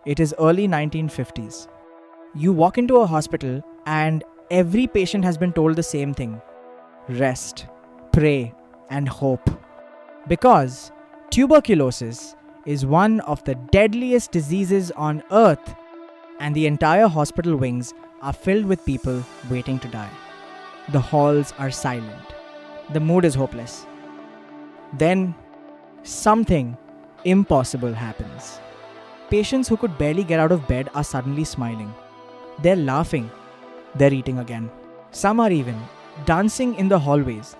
It is early 1950s. You walk into a hospital and every patient has been told the same thing: rest, pray, and hope. Because tuberculosis is one of the deadliest diseases on earth, and the entire hospital wings are filled with people waiting to die. The halls are silent. The mood is hopeless. Then, something impossible happens. Patients who could barely get out of bed are suddenly smiling. They're laughing. They're eating again. Some are even dancing in the hallways.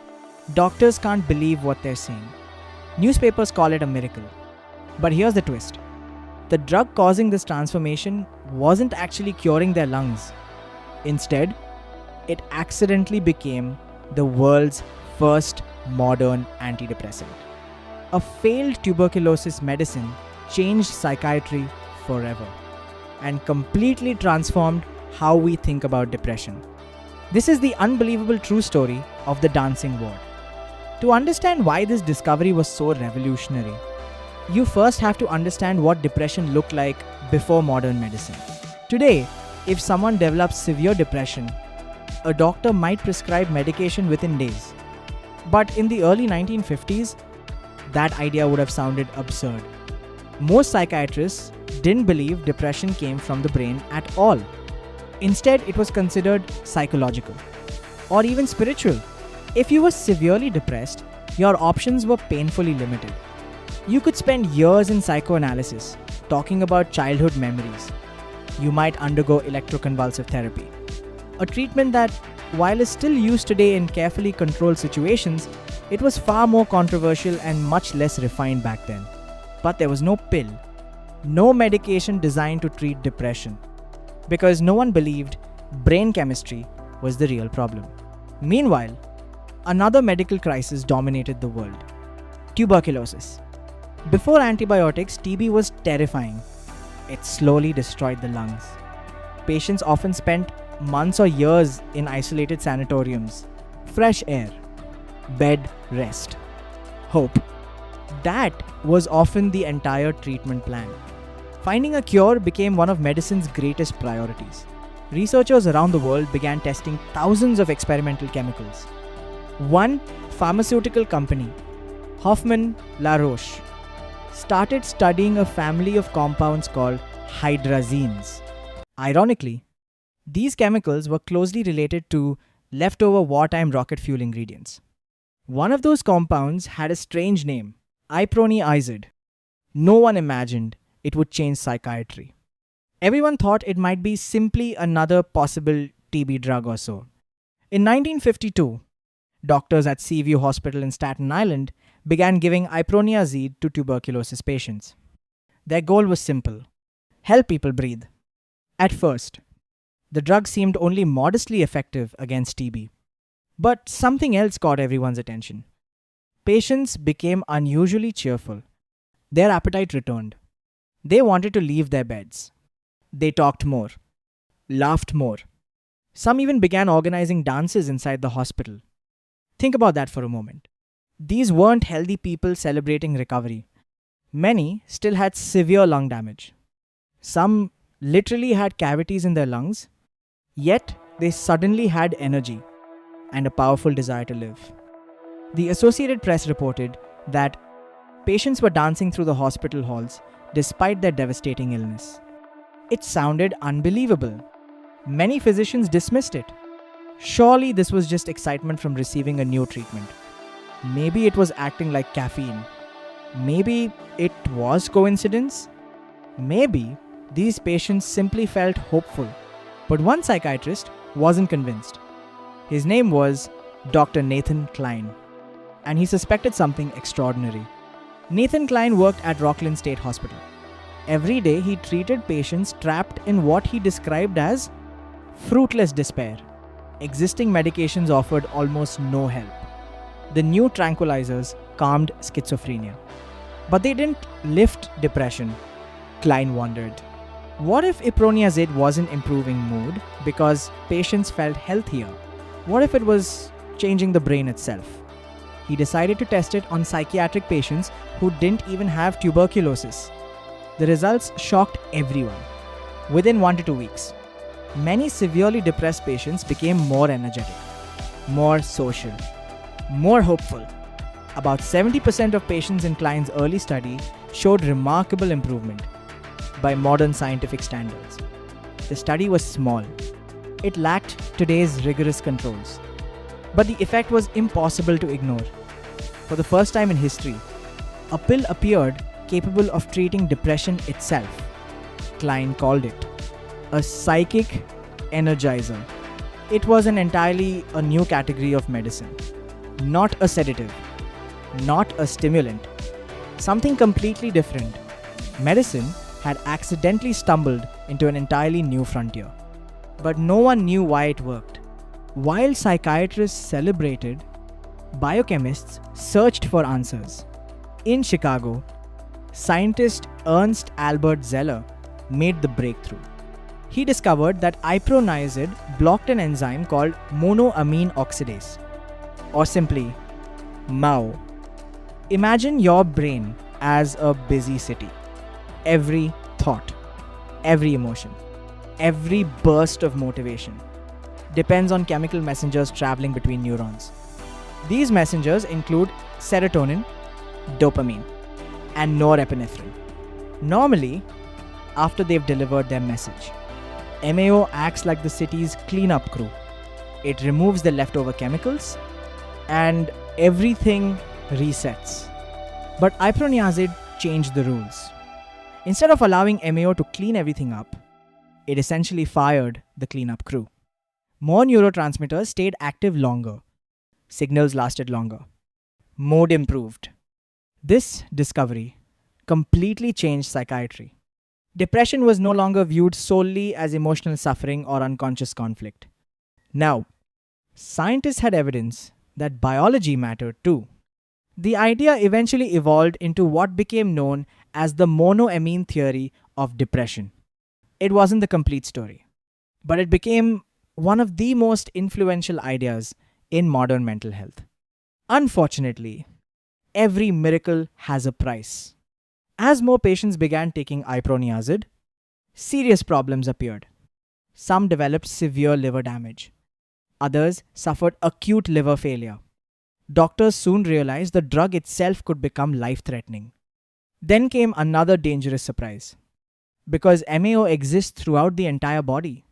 Doctors can't believe what they're seeing. Newspapers call it a miracle. But here's the twist. The drug causing this transformation wasn't actually curing their lungs. Instead, it accidentally became the world's first modern antidepressant. A failed tuberculosis medicine changed psychiatry forever and completely transformed how we think about depression. This is the unbelievable true story of the dancing ward. To understand why this discovery was so revolutionary, you first have to understand what depression looked like before modern medicine. Today, if someone develops severe depression, a doctor might prescribe medication within days. But in the early 1950s, that idea would have sounded absurd. Most psychiatrists didn't believe depression came from the brain at all. Instead, it was considered psychological or even spiritual. If you were severely depressed, your options were painfully limited. You could spend years in psychoanalysis, talking about childhood memories. You might undergo electroconvulsive therapy, a treatment that, while is still used today in carefully controlled situations, it was far more controversial and much less refined back then. But there was no pill, no medication designed to treat depression, because no one believed brain chemistry was the real problem. Meanwhile, another medical crisis dominated the world: tuberculosis. Before antibiotics, TB was terrifying. It slowly destroyed the lungs. Patients often spent months or years in isolated sanatoriums. Fresh air, bed rest, hope. That was often the entire treatment plan. Finding a cure became one of medicine's greatest priorities. Researchers around the world began testing thousands of experimental chemicals. One pharmaceutical company, Hoffmann La Roche, started studying a family of compounds called hydrazines. Ironically, these chemicals were closely related to leftover wartime rocket fuel ingredients. One of those compounds had a strange name: Iproniazid. No one imagined it would change psychiatry. Everyone thought it might be simply another possible TB drug or so. In 1952, doctors at Seaview Hospital in Staten Island began giving Iproniazid to tuberculosis patients. Their goal was simple: help people breathe. At first, the drug seemed only modestly effective against TB. But something else caught everyone's attention. Patients became unusually cheerful. Their appetite returned. They wanted to leave their beds. They talked more, laughed more. Some even began organizing dances inside the hospital. Think about that for a moment. These weren't healthy people celebrating recovery. Many still had severe lung damage. Some literally had cavities in their lungs, yet they suddenly had energy and a powerful desire to live. The Associated Press reported that patients were dancing through the hospital halls despite their devastating illness. It sounded unbelievable. Many physicians dismissed it. Surely this was just excitement from receiving a new treatment. Maybe it was acting like caffeine. Maybe it was coincidence. Maybe these patients simply felt hopeful. But one psychiatrist wasn't convinced. His name was Dr. Nathan Kline, and he suspected something extraordinary. Nathan Kline worked at Rockland State Hospital. Every day he treated patients trapped in what he described as fruitless despair. Existing medications offered almost no help. The new tranquilizers calmed schizophrenia, but they didn't lift depression. Kline wondered, what if Iproniazid wasn't improving mood because patients felt healthier? What if it was changing the brain itself? He decided to test it on psychiatric patients who didn't even have tuberculosis. The results shocked everyone. Within 1 to 2 weeks, many severely depressed patients became more energetic, more social, more hopeful. About 70% of patients in Kline's early study showed remarkable improvement by modern scientific standards. The study was small. It lacked today's rigorous controls. But the effect was impossible to ignore. For the first time in history, a pill appeared capable of treating depression itself. Kline called it a psychic energizer. It was entirely a new category of medicine. Not a sedative, not a stimulant. Something completely different. Medicine had accidentally stumbled into an entirely new frontier. But no one knew why it worked. While psychiatrists celebrated, biochemists searched for answers. In Chicago, scientist Ernst Albert Zeller made the breakthrough. He discovered that Iproniazid blocked an enzyme called monoamine oxidase, or simply MAO. Imagine your brain as a busy city. Every thought, every emotion, every burst of motivation depends on chemical messengers traveling between neurons. These messengers include serotonin, dopamine, and norepinephrine. Normally, after they've delivered their message, MAO acts like the city's cleanup crew. It removes the leftover chemicals and everything resets. But Iproniazid changed the rules. Instead of allowing MAO to clean everything up, it essentially fired the cleanup crew. More neurotransmitters stayed active longer. Signals lasted longer. Mood improved. This discovery completely changed psychiatry. Depression was no longer viewed solely as emotional suffering or unconscious conflict. Now, scientists had evidence that biology mattered too. The idea eventually evolved into what became known as the monoamine theory of depression. It wasn't the complete story, but it became one of the most influential ideas in modern mental health. Unfortunately, every miracle has a price. As more patients began taking Iproniazid, serious problems appeared. Some developed severe liver damage. Others suffered acute liver failure. Doctors soon realized the drug itself could become life-threatening. Then came another dangerous surprise. Because MAO exists throughout the entire body,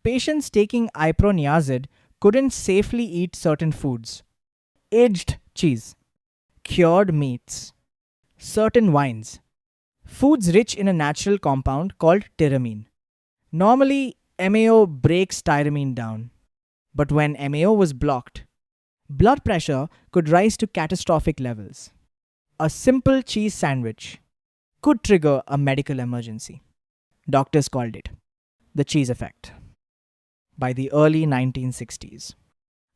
patients taking Iproniazid couldn't safely eat certain foods. Aged cheese, cured meats, certain wines, foods rich in a natural compound called tyramine. Normally, MAO breaks tyramine down. But when MAO was blocked, blood pressure could rise to catastrophic levels. A simple cheese sandwich could trigger a medical emergency. Doctors called it the cheese effect. By the early 1960s,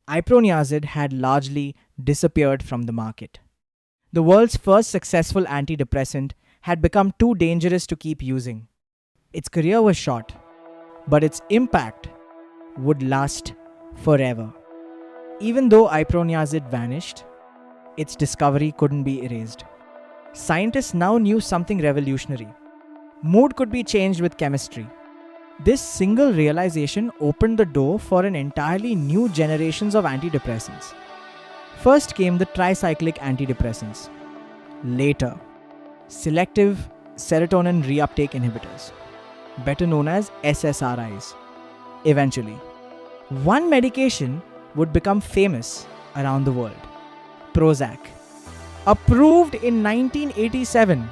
Iproniazid had largely disappeared from the market. The world's first successful antidepressant had become too dangerous to keep using. Its career was short, but its impact would last forever. Even though Iproniazid vanished, its discovery couldn't be erased. Scientists now knew something revolutionary. Mood could be changed with chemistry. This single realization opened the door for an entirely new generations of antidepressants. First came the tricyclic antidepressants. Later, selective serotonin reuptake inhibitors, better known as SSRIs. Eventually, one medication would become famous around the world. Prozac. Approved in 1987,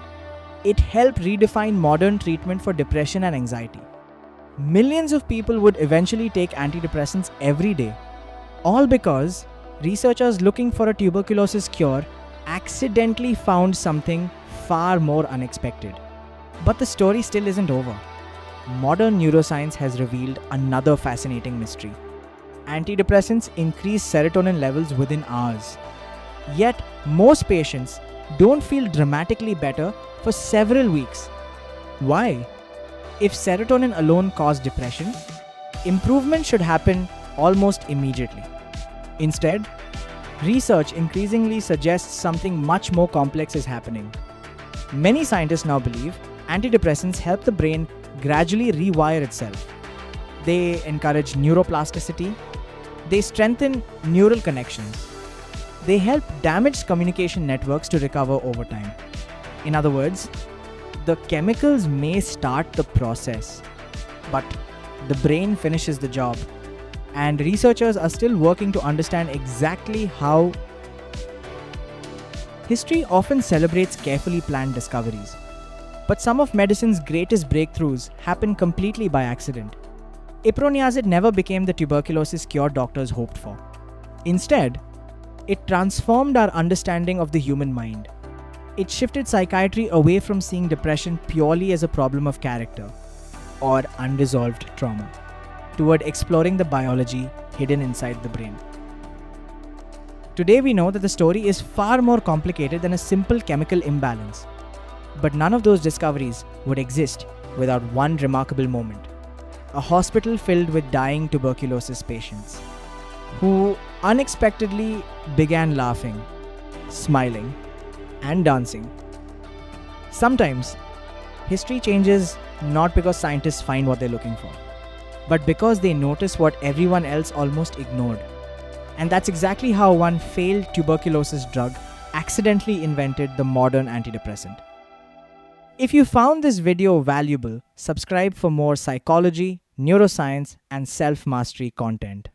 it helped redefine modern treatment for depression and anxiety. Millions of people would eventually take antidepressants every day, all because researchers looking for a tuberculosis cure accidentally found something far more unexpected. But the story still isn't over. Modern neuroscience has revealed another fascinating mystery. Antidepressants increase serotonin levels within hours. Yet, most patients don't feel dramatically better for several weeks. Why? If serotonin alone caused depression, improvement should happen almost immediately. Instead, research increasingly suggests something much more complex is happening. Many scientists now believe Antidepressants help the brain gradually rewire itself. They encourage neuroplasticity. They strengthen neural connections. They help damaged communication networks to recover over time. In other words, the chemicals may start the process, but the brain finishes the job. And researchers are still working to understand exactly how. History often celebrates carefully planned discoveries, but some of medicine's greatest breakthroughs happen completely by accident. Iproniazid never became the tuberculosis cure doctors hoped for. Instead, it transformed our understanding of the human mind. It shifted psychiatry away from seeing depression purely as a problem of character or unresolved trauma, toward exploring the biology hidden inside the brain. Today we know that the story is far more complicated than a simple chemical imbalance. But none of those discoveries would exist without one remarkable moment. A hospital filled with dying tuberculosis patients who unexpectedly began laughing, smiling, and dancing. Sometimes, history changes not because scientists find what they're looking for, but because they notice what everyone else almost ignored. And that's exactly how one failed tuberculosis drug accidentally invented the modern antidepressant. If you found this video valuable, subscribe for more psychology, neuroscience, and self-mastery content.